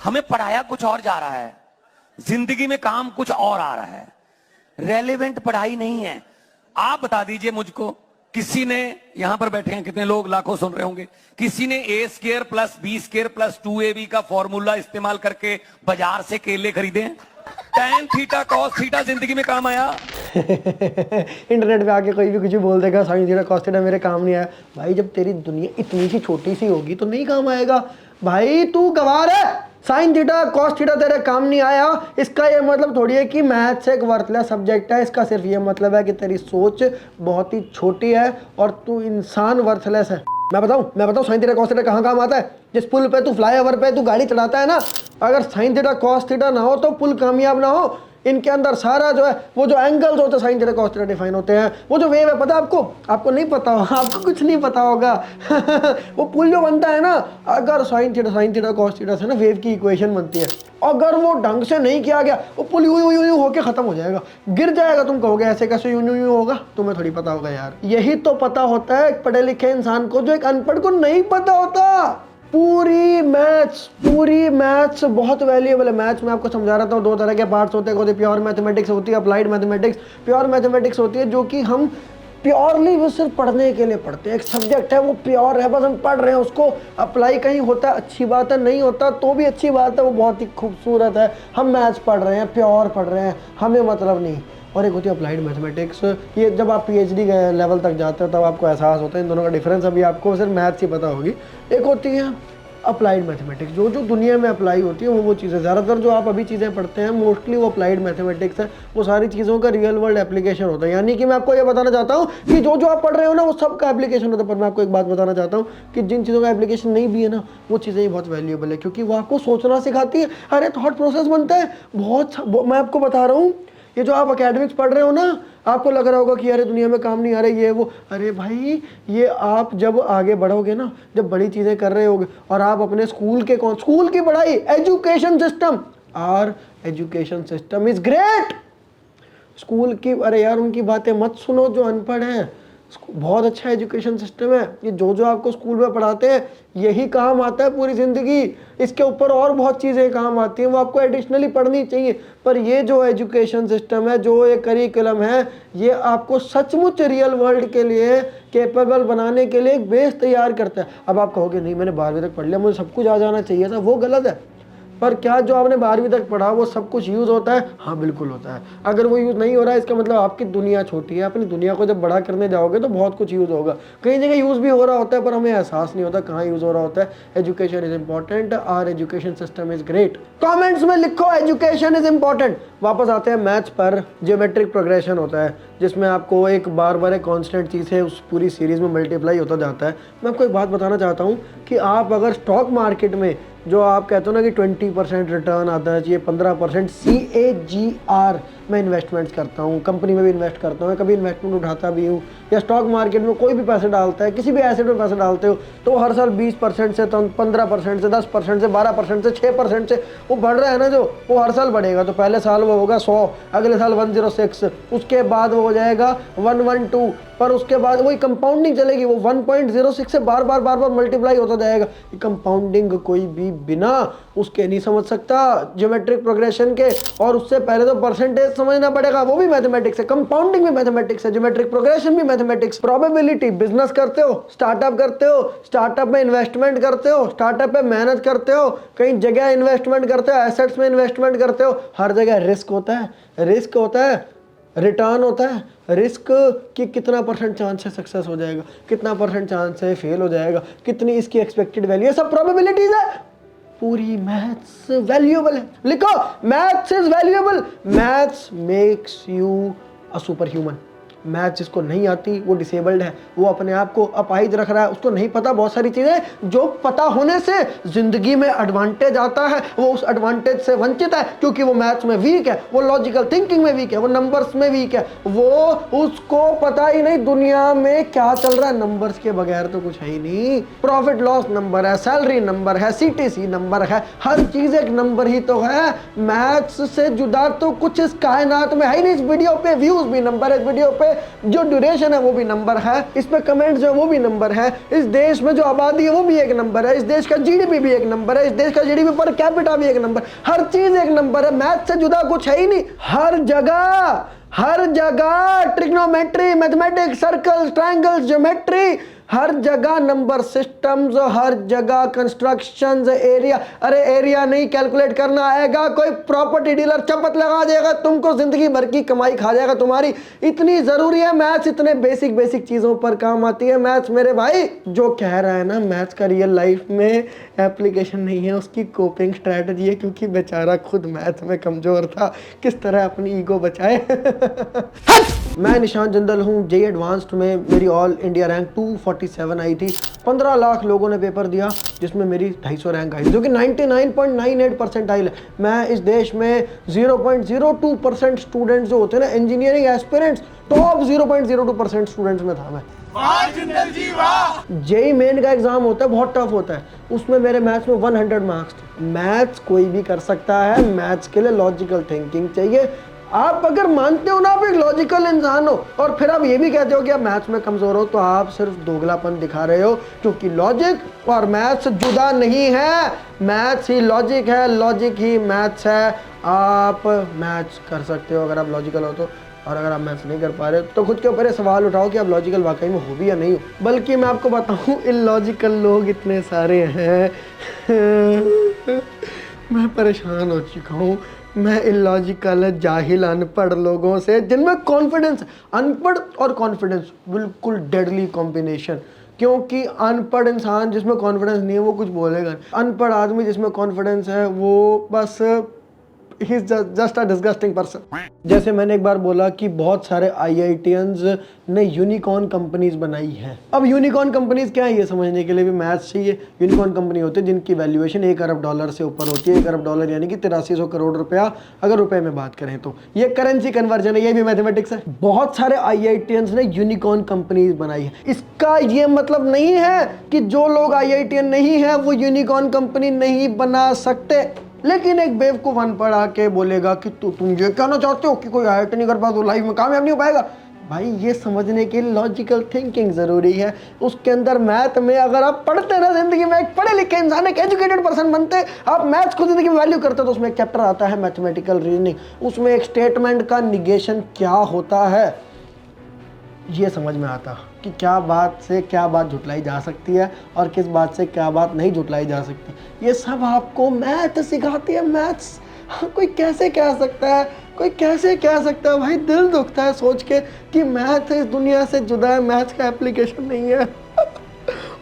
हमें पढ़ाया कुछ और जा रहा है, जिंदगी में काम कुछ और आ रहा है, रेलेवेंट पढ़ाई नहीं है। आप बता दीजिए मुझको, किसी ने, यहां पर बैठे हैं कितने लोग, लाखों सुन रहे होंगे, किसी ने a² + b² + 2ab का फॉर्मूला इस्तेमाल करके बाजार से केले खरीदे हैं? tan थीटा cos थीटा जिंदगी में काम आया? इंटरनेट पे आके कोई भी कुछ भी बोल देगा, साइन थीटा कॉस थीटा मेरे काम नहीं आया। भाई जब तेरी दुनिया इतनी सी छोटी सी होगी तो नहीं काम आएगा। भाई तू गवार है, साइन थीटा कॉस थीटा तेरे काम नहीं आया, इसका ये मतलब थोड़ी है कि मैथ्स एक वर्थलेस सब्जेक्ट है। इसका सिर्फ ये मतलब है कि तेरी सोच बहुत ही छोटी है और तू इंसान वर्थलेस है। मैं बताऊं साइन थीटा कॉस थीटा कहाँ काम आता है? जिस पुल पे तू, फ्लाईओवर पे तू गाड़ी चलाता है ना, अगर साइन थीटा कॉस थीटा ना हो तो पुल कामयाब ना हो। इनके अंदर सारा जो है वो जो एंगल्स होते हैं sine theta cos theta define होते हैं। वो जो वेव है, पता है आपको? आपको नहीं पता होगा, आपको कुछ नहीं पता होगा। वो पुल जो बनता है ना, अगर साइन थीटा कॉस थीटा से ना वेव की इक्वेशन बनती है, अगर वो ढंग से नहीं किया गया वो पुल यूं होके खत्म हो जाएगा, गिर जाएगा। तुम कहोगे ऐसे कैसे यूं होगा? तुम्हें थोड़ी पता होगा यार। यही तो पता होता है एक पढ़े लिखे इंसान को, जो एक अनपढ़ को नहीं पता होता। पूरी मैथ्स बहुत वैल्यूएबल है। मैथ्स में आपको समझा रहा था, दो तरह के पार्ट्स होते हैं, प्योर मैथमेटिक्स होती है, अप्लाइड मैथमेटिक्स। प्योर मैथमेटिक्स होती है जो कि हम प्योरली वो सिर्फ पढ़ने के लिए पढ़ते हैं, एक सब्जेक्ट है वो प्योर है, बस हम पढ़ रहे हैं उसको। अप्लाई कहीं होता है अच्छी बात है, नहीं होता तो भी अच्छी बात है, वो बहुत ही खूबसूरत है। हम मैथ्स पढ़ रहे हैं, प्योर पढ़ रहे हैं, हमें मतलब नहीं। और एक होती है अप्लाइड मैथमेटिक्स, ये जब आप पीएचडी के लेवल तक जाते हो तब आपको एहसास होता है इन दोनों का डिफरेंस। अभी आपको सिर्फ मैथ्स ही पता होगी। एक होती है अप्लाइड मैथमेटिक्स, जो दुनिया में अप्लाई होती है वो चीज़ें, ज़्यादातर जो आप अभी चीज़ें पढ़ते हैं मोस्टली वो अप्लाइड मैथमेटिक्स है। वो सारी चीज़ों का रियल वर्ल्ड एप्लीकेशन होता है। यानी कि मैं आपको ये बताना चाहता हूँ कि जो आप पढ़ रहे हो ना वो सब का एप्लीकेशन होता है। पर मैं आपको एक बात बताना चाहता हूँ कि जिन चीज़ों का एप्लीकेशन नहीं भी है ना, वो चीज़ें ही बहुत वैल्यूएबल है, क्योंकि वो आपको सोचना सिखाती है। अरे थॉट प्रोसेस बनता है मैं आपको बता रहा हूँ, ये जो आप एकेडमिक्स पढ़ रहे हो ना, आपको लग रहा होगा कि अरे दुनिया में काम नहीं आ रही ये वो। अरे भाई, ये आप जब आगे बढ़ोगे ना, जब बड़ी चीज़ें कर रहे होगे और आप अपने स्कूल की पढ़ाई, education system is great. School की, अरे यार उनकी बातें मत सुनो जो अनपढ़ हैं। बहुत अच्छा एजुकेशन सिस्टम है। ये जो आपको स्कूल में पढ़ाते हैं यही काम आता है पूरी ज़िंदगी। इसके ऊपर और बहुत चीज़ें काम आती हैं, वो आपको एडिशनली पढ़नी चाहिए। पर ये जो एजुकेशन सिस्टम है, जो ये करिकुलम है, ये आपको सचमुच रियल वर्ल्ड के लिए कैपेबल बनाने के लिए एक बेस तैयार करता है। अब आप कहोगे नहीं मैंने 12वीं तक पढ़ लिया, मुझे सब कुछ आ जाना चाहिए था, वो गलत है। पर क्या जो आपने 12वीं तक पढ़ा वो सब कुछ यूज़ होता है? हाँ बिल्कुल होता है। अगर वो यूज़ नहीं हो रहा है इसका मतलब आपकी दुनिया छोटी है। अपनी दुनिया को जब बड़ा करने जाओगे तो बहुत कुछ यूज़ होगा। कई जगह यूज़ भी हो रहा होता है पर हमें एहसास नहीं होता कहाँ यूज़ हो रहा होता है। Education is important, our education system is great. Comments में लिखो एजुकेशन इज़ इंपॉर्टेंट। वापस आते हैं मैथ्स पर। ज्योमेट्रिक प्रोग्रेशन होता है जिसमें आपको एक बार एक कांस्टेंट चीज़ है उस पूरी सीरीज़ में मल्टीप्लाई होता जाता है। मैं आपको एक बात बताना चाहता हूँ कि आप अगर स्टॉक मार्केट में जो आप कहते हो ना कि 20% रिटर्न आता चाहिए, 15% CAGR मैं इन्वेस्टमेंट्स करता हूँ, कंपनी में भी इन्वेस्ट करता हूँ, कभी इन्वेस्टमेंट उठाता भी हूँ, या स्टॉक मार्केट में कोई भी पैसे डालता है, किसी भी एसेट में पैसे डालते हो तो हर साल 20% से 15% से 10% से 12% से 6% से वो बढ़ रहा है ना, जो वो हर साल बढ़ेगा। तो पहले साल वो होगा 100, अगले साल 106, उसके बाद वो हो जाएगा 112, पर उसके बाद वही कंपाउंडिंग चलेगी, वो 1.06 से बार बार मल्टीप्लाई होता जाएगा। कंपाउंडिंग कोई भी बिना उसके नहीं समझ सकता ज्योमेट्रिक प्रोग्रेशन के। और उससे पहले तो परसेंटेज समझना पड़ेगा, वो भी मैथमेटिक्स है, कंपाउंडिंग भी मैथमेटिक्स है, ज्योमेट्रिक प्रोग्रेशन भी मैथमेटिक्स। प्रोबेबिलिटी, बिजनेस करते हो, स्टार्टअप करते हो, स्टार्टअप में इन्वेस्टमेंट करते हो, स्टार्टअप पे मेहनत करते हो, कहीं जगह इन्वेस्टमेंट करते हो, एसेट्स में इन्वेस्टमेंट करते हो, हर जगह रिस्क होता है, रिटर्न होता है। रिस्क कि कितना % चांस है सक्सेस हो जाएगा, कितना % चांस है फेल हो जाएगा, कितनी इसकी एक्सपेक्टेड वैल्यू है, सब प्रोबेबिलिटीज है। पूरी मैथ्स वैल्यूएबल है। लिखो maths is valuable. Maths makes you a super human. Math जिसको नहीं आती वो डिसेबल्ड है, वो अपने आप को अपाहिज रख रहा है, उसको नहीं पता बहुत सारी चीज़ें जो पता होने से ज़िंदगी में एडवांटेज आता है, वो उस एडवांटेज से वंचित है क्योंकि वो मैथ्स में वीक है, वो लॉजिकल थिंकिंग में वीक है, वो नंबर्स में वीक है, वो उसको पता ही नहीं दुनिया में क्या चल रहा है। नंबर्स के बगैर तो कुछ है ही नहीं। प्रॉफिट लॉस नंबर है, सैलरी नंबर है, CTC नंबर है, हर चीज़ एक नंबर ही तो है। मैथ्स से जुदा तो कुछ इस कायनात में है ही नहीं। इस वीडियो पे व्यूज़ भी नंबर है, इस वीडियो पे जो ड्यूरेशन है वो भी नंबर है, इस पे कमेंट जो है वो भी नंबर है, इस देश में जो आबादी है वो भी एक नंबर है, इस देश का जीडीपी भी एक नंबर है, इस देश का जीडीपी पर कैपिटा भी एक नंबर, हर चीज एक नंबर है। मैथ से जुदा कुछ है ही नहीं। हर जगह trigonometry, mathematics, circles, triangles, geometry, हर जगह नंबर सिस्टम्स, हर जगह कंस्ट्रक्शंस, एरिया। अरे एरिया नहीं कैलकुलेट करना आएगा, कोई प्रॉपर्टी डीलर चपत लगा देगा तुमको, जिंदगी भर की कमाई खा जाएगा तुम्हारी। इतनी जरूरी है मैथ्स, इतने बेसिक चीजों पर काम आती है मैथ्स मेरे भाई। जो कह रहा है ना मैथ्स का रियल लाइफ में एप्लीकेशन नहीं है, उसकी कोपिंग स्ट्रैटेजी है, क्योंकि बेचारा खुद मैथ में कमजोर था। किस तरह अपनी ईगो बचाए। मैं निशान जिंदल हूँ। जेईई एडवांस्ड में मेरी ऑल इंडिया रैंक 247 आई थी। 15 लाख लोगों ने पेपर दिया, जिसमें मेरी 250 रैंक आई, जो कि 99.98 परसेंटाइल है। मैं इस देश में 0.02% स्टूडेंट्स जो होते हैं ना, इंजीनियरिंग एस्पिरेंट्स, टॉप 0.02% स्टूडेंट्स में था मैं। जेईई मेन का एग्जाम होता है, बहुत टफ होता है, उसमें मेरे मैथ्स में 100 मार्क्स थे। मैथ्स कोई भी कर सकता है, मैथ्स के लिए लॉजिकल थिंकिंग चाहिए। आप अगर मानते हो ना आप एक लॉजिकल इंसान हो, और फिर आप ये भी कहते हो कि आप मैथ्स में कमजोर हो, तो आप सिर्फ दोगलापन दिखा रहे हो, क्योंकि लॉजिक और मैथ्स जुदा नहीं है। मैथ्स ही लॉजिक है, लॉजिक ही मैथ्स है। आप मैथ्स कर सकते हो अगर आप लॉजिकल हो तो, और अगर आप मैथ्स नहीं कर पा रहे तो खुद के ऊपर सवाल उठाओ कि आप लॉजिकल वाकई में हो भी या नहीं हो। बल्कि मैं आपको बताऊं, इलॉजिकल लोग इतने सारे हैं। मैं परेशान हो चुका हूँ। मैं इलॉजिकल, जाहिल, अनपढ़ लोगों से, जिनमें कॉन्फिडेंस, अनपढ़ और कॉन्फिडेंस बिल्कुल डेडली कॉम्बिनेशन। क्योंकि अनपढ़ इंसान जिसमें कॉन्फिडेंस नहीं है वो कुछ बोलेगा, अनपढ़ आदमी जिसमें कॉन्फिडेंस है वो बस he is just a disgusting person. जैसे मैंने एक बार बोला कि बहुत सारे आईआईटियंस ने यूनिकॉर्न कंपनीज बनाई हैं। अब यूनिकॉर्न कंपनीज क्या है ये समझने के लिए भी मैथ्स चाहिए। यूनिकॉर्न कंपनी होती है जिनकी वैल्यूएशन $1 अरब से ऊपर होती है। $1 अरब यानी कि 8300 करोड़ रुपया, अगर रुपए में बात करें तो। ये करेंसी कन्वर्जन है, ये भी मैथमेटिक्स है। बहुत सारे आईआईटियंस ने यूनिकॉर्न कंपनीज बनाई है। इसका ये मतलब नहीं है कि जो लोग आईआईटियन नहीं है वो यूनिकॉर्न कंपनी नहीं बना सकते। लेकिन एक बेवकूफ अनपढ़ आके बोलेगा कि तुम ये कहना चाहते हो कि कोई आईआईटी नहीं कर पाता तो लाइफ में कामयाब नहीं हो पाएगा। भाई ये समझने के लिए लॉजिकल थिंकिंग जरूरी है। उसके अंदर मैथ में अगर आप पढ़ते ना, जिंदगी में एक पढ़े लिखे इंसान, एक एजुकेटेड पर्सन बनते, आप मैथ्स को जिंदगी में वैल्यू करते, तो उसमें एक चैप्टर आता है मैथमेटिकल रीजनिंग। उसमें एक स्टेटमेंट का निगेशन क्या होता है ये समझ में आता कि क्या बात से क्या बात झुटलाई जा सकती है और किस बात से क्या बात नहीं झुटलाई जा सकती। ये सब आपको मैथ सिखाती है। मैथ्स कोई कैसे कह सकता है, कोई कैसे कह सकता है। भाई दिल दुखता है सोच के कि मैथ इस दुनिया से जुदा है, मैथ्स का एप्लीकेशन नहीं है।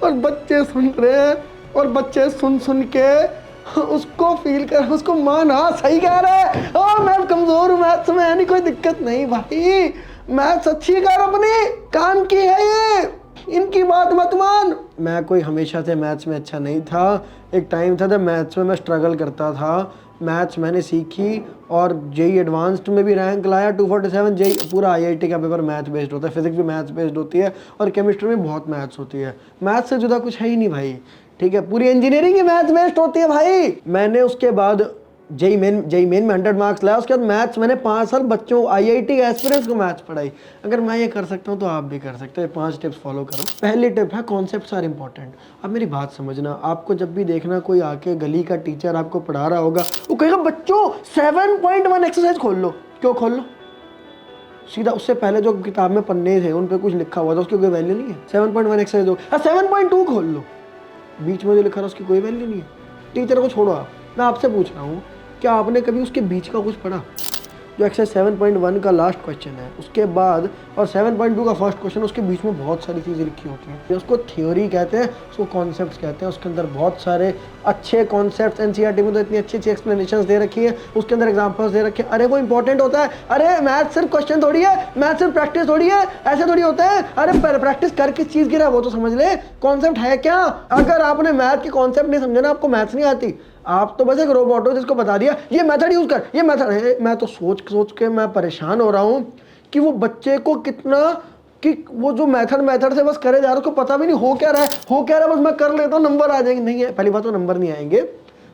और बच्चे सुन रहे हैं, और बच्चे सुन सुन के उसको फील कर, उसको माना सही कह रहा है, मैं कमजोर हूँ मैथ्स में, यानी कोई दिक्कत नहीं। भाई मैथ्स अच्छी कर, अपनी काम की है ये, इनकी बात मत मान। मैं कोई हमेशा से मैथ्स में अच्छा नहीं था। एक टाइम था जब मैथ्स में मैं स्ट्रगल करता था। मैथ्स मैंने सीखी और जेईई एडवांस्ड में भी रैंक लाया 247। जेईई पूरा आईआईटी का पेपर मैथ बेस्ड होता है, फिजिक्स भी मैथ्स बेस्ड होती है, और केमिस्ट्री में बहुत मैथ्स होती है। मैथ्स से जुदा कुछ है ही नहीं भाई, ठीक है। पूरी इंजीनियरिंग ही मैथ्स बेस्ड होती है भाई। मैंने उसके बाद जेईई मेन में 100 मार्क्स लाया। उसके बाद मैथ्स मैंने 5 साल बच्चों आईआईटी एस्पिरेंट्स को मैथ्स पढ़ाई। अगर मैं ये कर सकता हूँ तो आप भी कर सकते हैं। 5 टिप्स फॉलो करो। पहली टिप है कॉन्सेप्ट्स आर इंपॉर्टेंट। अब मेरी बात समझना, आपको जब भी देखना कोई आके गली का टीचर आपको पढ़ा रहा होगा, वो कहेगा बच्चों 7.1 एक्सरसाइज खोल लो। क्यों खोल लो? सीधा उससे पहले जो किताब में पन्ने थे उन पर कुछ लिखा हुआ था, उसकी कोई वैल्यू नहीं है। 7.1 एक्सरसाइज हो, 7.2 खोल लो। बीच में जो लिखा था उसकी कोई वैल्यू नहीं है। टीचर को छोड़ो, आप, मैं आपसे पूछ रहा हूँ, क्या आपने कभी उसके बीच का कुछ पढ़ा? जो एक्सरसाइज 7.1 का लास्ट क्वेश्चन है, उसके बाद और 7.2 का फर्स्ट क्वेश्चन, उसके बीच में बहुत सारी चीज़ें लिखी होती हैं। उसको थ्योरी कहते हैं, उसको कॉन्सेप्ट्स कहते हैं। उसके अंदर बहुत सारे अच्छे कॉन्सेप्ट्स, एनसीईआरटी में तो इतनी अच्छी अच्छी एक्सप्लेनेशंस दे रखी है, उसके अंदर एग्जांपल्स दे रखे हैं। अरे वो इंपॉर्टेंट होता है। अरे मैथ सिर्फ क्वेश्चन थोड़ी है, मैथ सिर्फ प्रैक्टिस थोड़ी है, ऐसे थोड़ी होता है। अरे प्रैक्टिस कर किस चीज़ की रहा है वो तो समझ ले, कॉन्सेप्ट है क्या। अगर आपने मैथ के कॉन्सेप्ट नहीं समझे ना, आपको मैथ्स नहीं आती। आप तो बस एक रोबोट हो जिसको बता दिया ये मेथड यूज कर, ये मेथड है। मैं तो सोच के मैं परेशान हो रहा हूँ कि वो बच्चे को कितना, कि वो जो मेथड से बस करे जा रहा है, उसको पता भी नहीं हो क्या रहा है, बस मैं कर लेता हूँ नंबर आ जाएंगे। नहीं है, पहली बात तो नंबर नहीं आएंगे।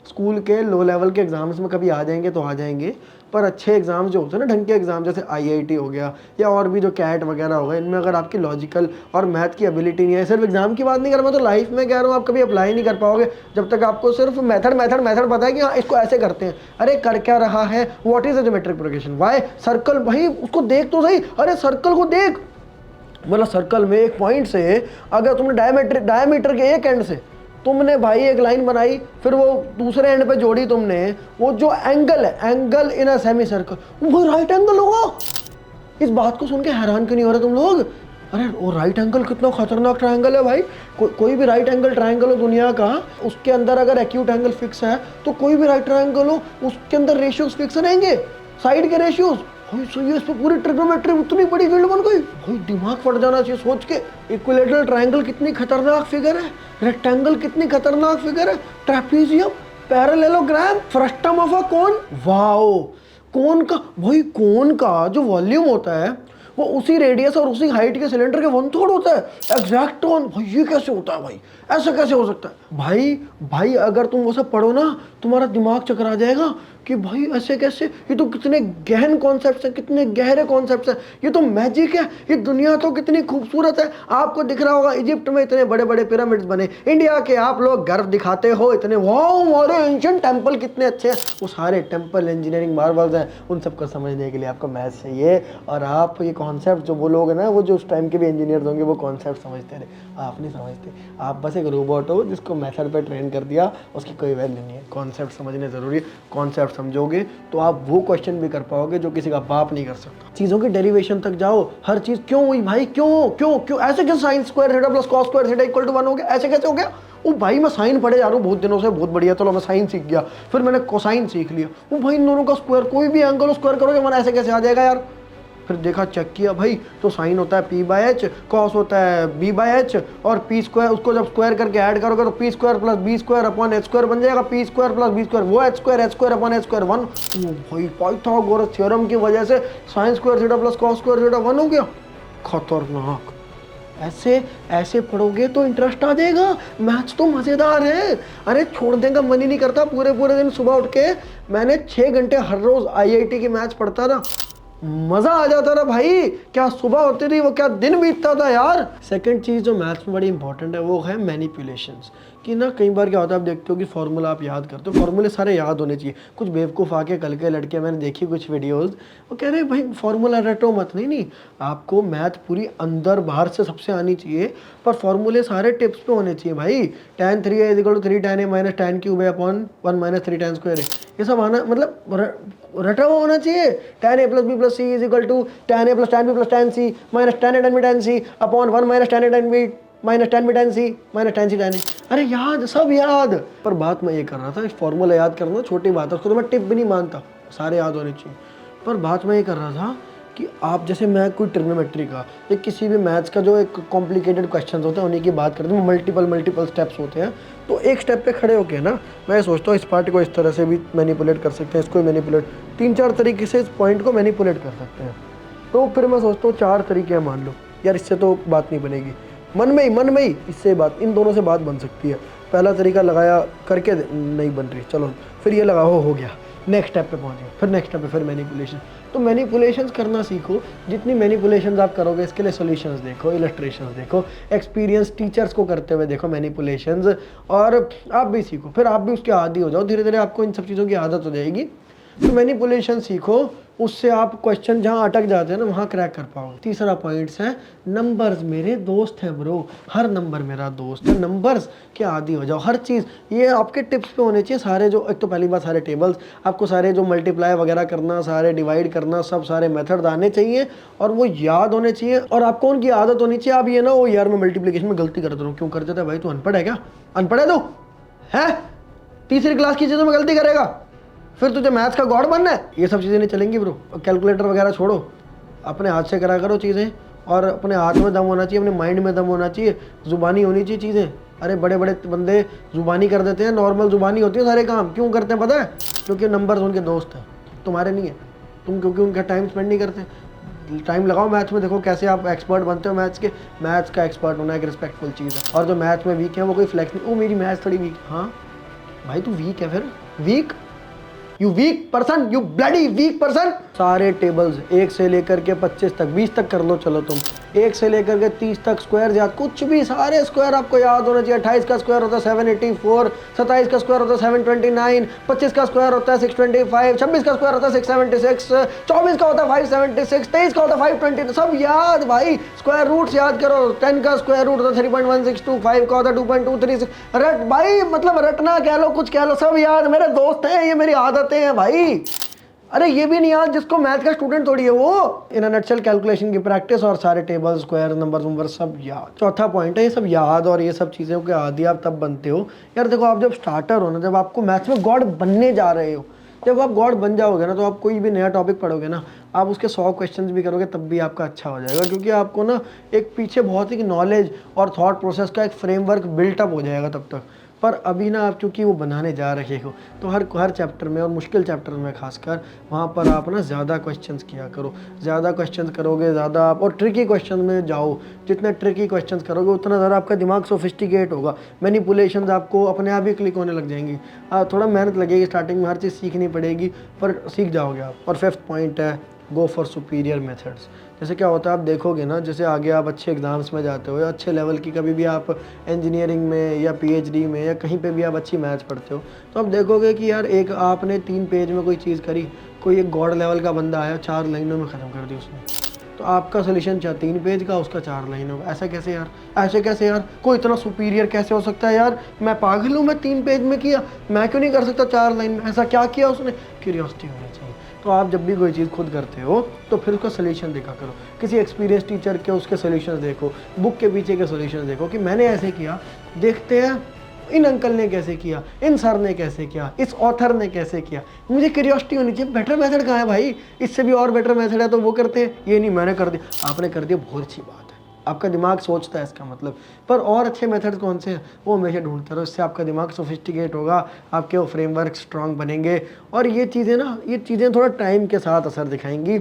स्कूल के लो लेवल के एग्जाम्स में कभी आ जाएंगे तो आ जाएंगे, पर अच्छे एग्जाम्स जो होते हैं ना, ढंग के एग्जाम, जैसे IIT हो गया या और भी जो कैट वगैरह हो गया, इनमें अगर आपकी लॉजिकल और मैथ की एबिलिटी नहीं है, सिर्फ एग्जाम की बात नहीं कर रहा मैं, तो लाइफ में कह रहा हूँ आप कभी अप्लाई नहीं कर पाओगे जब तक आपको सिर्फ मेथड मेथड मेथड पता है कि हाँ इसको ऐसे करते हैं। अरे कर क्या रहा है, what is the geometric progression, Y circle, भाई उसको देख तो सही, अरे सर्कल को देख, मतलब सर्कल में एक पॉइंट से अगर तुमने डायमीटर के एक एंड से तुमने भाई एक लाइन बनाई, फिर वो दूसरे एंड पे जोड़ी तुमने, वो जो एंगल है, angle in a semi circle, वो राइट एंगल होगा। इस बात को सुन के हैरान क्यों नहीं हो रहे तुम लोग? अरे वो राइट एंगल कितना खतरनाक ट्रायंगल है भाई। कोई भी राइट एंगल ट्रायंगल हो दुनिया का, उसके अंदर अगर एक्यूट एंगल फिक्स है तो कोई भी राइट ट्रायंगल हो उसके अंदर रेशियोज फिक्स रहेंगे, साइड के रेशियोज। ये इस पे पूरी ट्रिग्नोमेट्री उतनी बड़ी फील्ड बन गई भाई, दिमाग फट जाना चाहिए सोच के। इक्विलेटरल ट्रायंगल कितनी खतरनाक फिगर है, रेक्टेंगल कितनी खतरनाक फिगर है, trapezium, parallelogram, frustum of a cone, wow. Cone का भाई, कोन का जो वॉल्यूम होता है वो उसी रेडियस और उसी हाइट के सिलेंडर के 1/3 होता है, एग्जैक्ट वन। भाई ये कैसे होता है भाई, ऐसा कैसे हो सकता है भाई अगर तुम वो सब पढ़ो ना तुम्हारा दिमाग चकरा जाएगा कि भाई ऐसे कैसे, ये तो कितने गहन कॉन्सेप्ट्स हैं, कितने गहरे कॉन्सेप्ट्स हैं, ये तो मैजिक है, ये दुनिया तो कितनी खूबसूरत है। आपको दिख रहा होगा इजिप्ट में इतने बड़े बड़े पिरामिड्स बने, इंडिया के आप लोग गर्व दिखाते हो इतने, वाओ हमारे एंशिएंट टेंपल कितने अच्छे हैं, वो सारे टेंपल इंजीनियरिंग मार्वल्स हैं। उन सबको समझने के लिए आपको मैथ्स चाहिए, और आप ये कॉन्सेप्ट जो वो लोग हैं ना, वो जो उस टाइम के भी इंजीनियर्स होंगे, वो कॉन्सेप्ट समझते रहे, आप नहीं समझते। आप बस एक रोबोट हो जिसको मेथड पे ट्रेन कर दिया, उसकी कोई वैल्यू नहीं है। कॉन्सेप्ट समझने ज़रूरी है, कॉन्सेप्ट समझोगे तो आप वो क्वेश्चन भी कर पाओगे जो किसी का बाप नहीं कर सकता। चीज़ों की डेरिवेशन तक जाओ, हर चीज़ क्यों हुई भाई, क्यों क्यों क्यों ऐसे कैसे sine square theta plus cos square theta equal to 1 हो गया, ऐसे कैसे हो गया? ओ भाई मैं साइन पढ़े जा रहा हूँ बहुत दिनों से, बहुत बढ़िया, चलो मैं साइन सीख गया, फिर मैंने कोसाइन सीख लिया, वो भाई इन दोनों का स्क्वायर, कोई भी एंगल स्क्वायर करोगे मन ऐसे कैसे आ जाएगा यार? फिर देखा चेक किया भाई, तो साइन होता है p/h, कॉस होता है b/h, और p स्क्वायर, उसको जब स्क्वायर करके ऐड करोगे तो p square plus b square upon h square बन जाएगा, p square plus b square वो h square upon h square 1। ओ भाई पाइथागोरस थ्योरम की वजह से sign square theta plus cos square theta 1 हो गया। खतरनाक। ऐसे पढ़ोगे तो इंटरेस्ट आ जाएगा, मैथ्स तो मज़ेदार है। अरे छोड़ने का मन ही नहीं करता, पूरे दिन सुबह उठ के मैंने 6 घंटे हर रोज़ IIT की मैथ्स पढ़ता था, मज़ा आ जाता था भाई, क्या सुबह होती थी, वो क्या दिन बीतता था यार। सेकंड चीज़ जो मैथ्स में बड़ी इंपॉर्टेंट है वो है मैनिपुलेशंस, कि ना कई बार क्या होता है, आप देखते हो कि फार्मूला आप याद करते हो, फार्मूले सारे याद होने चाहिए। कुछ बेवकूफ़ आके कल के लड़के मैंने देखी कुछ वीडियोस, वो कह रहे हैं भाई फार्मूला रटो मत। नहीं, आपको मैथ पूरी अंदर बाहर से सबसे आनी चाहिए, पर फार्मूले सारे टिप्स पे होने चाहिए भाई। tan 3a = 3 tan a minus tan cube है अपॉन 1 माइनस 3 tan स्क्वायर है, ये सब आना मतलब रटा हुआ होना चाहिए। tan a plus b plus c = tan a plus tan b plus tan c minus tan a tan b tan c upon 1 minus tan a tan b minus tan b tan c minus tan c tan a। अरे याद, सब याद। पर बात मैं ये कर रहा था, इस फॉर्मूला याद करना छोटी बात है, उसको तो मैं टिप भी नहीं मानता, सारे याद होने चाहिए। पर बात मैं ये कर रहा था कि आप जैसे मैं कोई ट्रिग्नोमेट्री का या किसी भी मैथ्स का जो एक कॉम्प्लिकेटेड क्वेश्चंस होते हैं उन्हीं की बात करते हैं, मल्टीपल स्टेप्स होते हैं, तो एक स्टेप पे खड़े होके ना मैं सोचता हूँ इस पार्ट को इस तरह से भी मैनिपुलेट कर सकते हैं, इसको मैनिपुलेट 3-4 तरीके से इस पॉइंट को मैनिपुलेट कर सकते हैं। तो फिर मैं सोचता हूँ 4 तरीके हैं, मान लो यार इससे तो बात नहीं बनेगी, मन में ही इससे बात, इन दोनों से बात बन सकती है। पहला तरीका लगाया, करके नहीं बन रही, चलो फिर ये लगाओ, हो गया, नेक्स्ट स्टेप पे पहुँचे, फिर नेक्स्ट स्टेप पे फिर मैनिपुलेशन। तो मैनिपुलेशंस करना सीखो, जितनी मैनिपुलेशंस आप करोगे इसके लिए सॉल्यूशंस देखो, इलस्ट्रेशंस देखो, एक्सपीरियंस टीचर्स को करते हुए देखो मैनिपुलेशंस, और आप भी सीखो, फिर आप भी उसके आदी हो जाओ, धीरे धीरे आपको इन सब चीज़ों की आदत हो जाएगी। तो मैनिपुलेशन सीखो, उससे आप क्वेश्चन जहाँ अटक जाते हैं ना वहाँ क्रैक कर पाओगे। तीसरा पॉइंट्स है नंबर्स मेरे दोस्त हैं ब्रो, हर नंबर मेरा दोस्त है, नंबर्स के आदी हो जाओ, हर चीज़ ये आपके टिप्स पे होने चाहिए सारे। जो एक तो पहली बात सारे टेबल्स आपको, सारे जो मल्टीप्लाई वगैरह करना, सारे डिवाइड करना, सब सारे मेथड आने चाहिए और वो याद होने चाहिए, और आपको उनकी आदत होनी चाहिए। आप ये ना, वो यार मैं मल्टीप्लिकेशन में गलती कर दे रहा हूँ, क्यों कर देता है भाई, तू अनपढ़ है क्या? अनपढ़ है तू है? तीसरी क्लास की चीज़ों में गलती करेगा, फिर तुझे मैथ्स का गॉड बनना है? ये सब चीज़ें नहीं चलेंगी ब्रो। कैलकुलेटर वगैरह छोड़ो, अपने हाथ से करा करो चीज़ें, और अपने हाथ में दम होना चाहिए, अपने माइंड में दम होना चाहिए, ज़ुबानी होनी चाहिए चीज़ें। अरे बड़े बड़े बंदे ज़ुबानी कर देते हैं, नॉर्मल ज़ुबानी होती है सारे काम, क्यों करते हैं पता है? क्योंकि नंबर्स उनके दोस्त हैं, तुम्हारे नहीं है। तुम क्योंकि उनका टाइम स्पेंड नहीं करते। टाइम लगाओ मैथ्स में, देखो कैसे आप एक्सपर्ट बनते हो मैथ्स के। मैथ्स का एक्सपर्ट होना एक रिस्पेक्टफुल चीज़ है, और जो मैथ्स में वीक है वो कोई फ्लेक्स नहीं, वो मेरी मैथ्स थोड़ी वीक, हाँ भाई तू वीक है फिर, weak, you weak person, you bloody weak person. सारे टेबल्स 1 से लेकर के 25 तक, 20 तक कर लो चलो तुम, 1 से लेकर के 30 तक स्क्वायर याद, कुछ भी सारे स्क्वायर आपको याद होना चाहिए। 28 का स्क्वायर होता है 784, 27 का स्क्वायर होता है 729, 25 का स्क्वायर होता है 625, 26 का स्क्वायर होता है 676, 24 का होता है 576, 23 का होता है 520, सब याद भाई। स्क्वायर रूट्स याद करो, 10 का स्क्वायर रूट होता है 3.162, 5 का होता है 2.236, रट भाई, मतलब रटना कह लो, कुछ कह लो, सब याद। मेरे दोस्त हैं ये, मेरी आदतें हैं भाई। अरे ये भी नहीं याद जिसको मैथ का स्टूडेंट थोड़ी है वो। इन अ नटशेल कैलकुलेशन की प्रैक्टिस और सारे टेबल, स्क्वायर, नंबर सब याद। चौथा पॉइंट है ये सब याद और ये सब चीज़ों के आदी आप तब बनते हो यार। देखो आप जब स्टार्टर हो ना, जब आपको मैथ्स में गॉड बनने जा रहे हो, जब आप गॉड बन जाओगे ना, तो आप कोई भी नया टॉपिक पढ़ोगे ना, आप उसके 100 क्वेश्चंस भी करोगे तब भी आपका अच्छा हो जाएगा, क्योंकि आपको ना एक पीछे बहुत ही नॉलेज और थॉट प्रोसेस का एक फ्रेमवर्क बिल्टअप हो जाएगा तब तक। पर अभी ना आप चूँकि वो बनाने जा रहे हो, तो हर चैप्टर में और मुश्किल चैप्टर में खासकर वहाँ पर आप ना ज़्यादा क्वेश्चंस किया करो। ज़्यादा क्वेश्चंस करोगे, ज़्यादा आप और ट्रिकी क्वेश्चन में जाओ। जितने ट्रिकी क्वेश्चंस करोगे उतना ज़्यादा आपका दिमाग सोफिस्टिकेट होगा। मैनिपुलेशंस आपको अपने आप ही क्लिक होने लग जाएंगी। थोड़ा मेहनत लगेगी स्टार्टिंग में, हर चीज़ सीखनी पड़ेगी, पर सीख जाओगे आप। और 5th पॉइंट है गो फॉर सुपीरियर मेथड्स। जैसे क्या होता है आप देखोगे ना, जैसे आगे आप अच्छे एग्जाम्स में जाते हो या अच्छे लेवल की, कभी भी आप इंजीनियरिंग में या पीएचडी में या कहीं पे भी आप अच्छी मैथ्स पढ़ते हो, तो आप देखोगे कि यार एक आपने 3 पेज में कोई चीज़ करी, कोई एक गॉड लेवल का बंदा आया, 4 लाइनों में ख़त्म कर दी उसने, तो आपका सोल्यूशन 3 पेज का, उसका 4 लाइनों में। ऐसा कैसे यार, ऐसे कैसे यार, कोई इतना सुपीरियर कैसे हो सकता है यार? मैं पागल हूँ, मैं 3 पेज में किया, मैं क्यों नहीं कर सकता 4 लाइन में? ऐसा क्या किया उसने? क्यूरियोसिटी होनी चाहिए। तो आप जब भी कोई चीज़ खुद करते हो तो फिर उसका सोल्यूशन देखा करो, किसी एक्सपीरियंस टीचर के उसके सोल्यूशंस देखो, बुक के पीछे के सोल्यूशंस देखो कि मैंने ऐसे किया, देखते हैं इन अंकल ने कैसे किया, इन सर ने कैसे किया, इस ऑथर ने कैसे किया। मुझे क्यूरियोसिटी होनी चाहिए, बेटर मेथड कहाँ है भाई, इससे भी और बेटर मेथड है तो वो करते हैं, ये नहीं मैंने कर दिया, आपने कर दिया, बहुत अच्छी बात है, आपका दिमाग सोचता है इसका मतलब। पर और अच्छे मेथड्स कौन से हैं वो हमेशा ढूंढते रहो, इससे आपका दिमाग सोफिस्टिकेट होगा, आपके वो फ्रेमवर्क स्ट्रांग बनेंगे। और ये चीज़ें थोड़ा टाइम के साथ असर दिखाएंगी।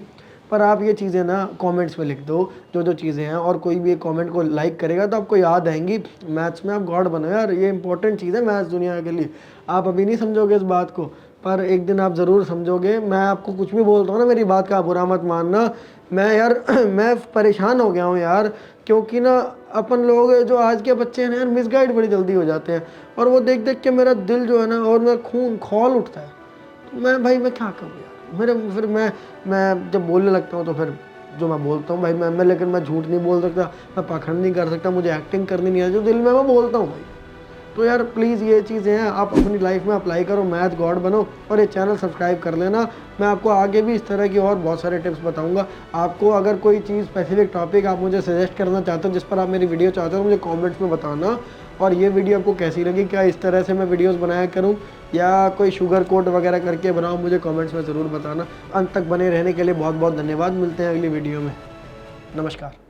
पर आप ये चीज़ें ना कमेंट्स में लिख दो जो चीज़ें हैं, और कोई भी एक कमेंट को लाइक करेगा तो आपको याद आएंगी। मैथ्स में आप गॉड बनो यार, ये इंपॉर्टेंट चीज़ है मैथ्स दुनिया के लिए। आप अभी नहीं समझोगे इस बात को, पर एक दिन आप ज़रूर समझोगे। मैं आपको कुछ भी बोलता हूँ ना, मेरी बात का बुरा मत मानना। मैं यार मैं परेशान हो गया हूँ यार, क्योंकि ना अपन लोग जो आज के बच्चे हैं यार, मिसगाइड बड़ी जल्दी हो जाते हैं, और वो देख देख के मेरा दिल जो है ना, और मेरा खून खौल उठता है। तो मैं क्या करूँ यार, फिर मैं जब बोलने लगता हूँ तो फिर जो मैं बोलता हूँ भाई, मैं लेकिन मैं झूठ नहीं बोल सकता, मैं पाखंड नहीं कर सकता, मुझे एक्टिंग करनी नहीं है, जो दिल में मैं बोलता हूँ भाई। तो यार प्लीज़ ये चीज़ें हैं आप अपनी लाइफ में अप्लाई करो, मैथ गॉड बनो, और ये चैनल सब्सक्राइब कर लेना। मैं आपको आगे भी इस तरह की और बहुत सारे टिप्स बताऊंगा। आपको अगर कोई चीज़ स्पेसिफिक टॉपिक आप मुझे सजेस्ट करना चाहते हो, जिस पर आप मेरी वीडियो चाहते हो, मुझे कमेंट्स में बताना। और ये वीडियो आपको कैसी लगी, क्या इस तरह से मैं वीडियोस बनाया करूं या कोई शुगर कोट वगैरह करके बनाऊं, मुझे कमेंट्स में ज़रूर बताना। अंत तक बने रहने के लिए बहुत बहुत धन्यवाद। मिलते हैं अगली वीडियो में। नमस्कार।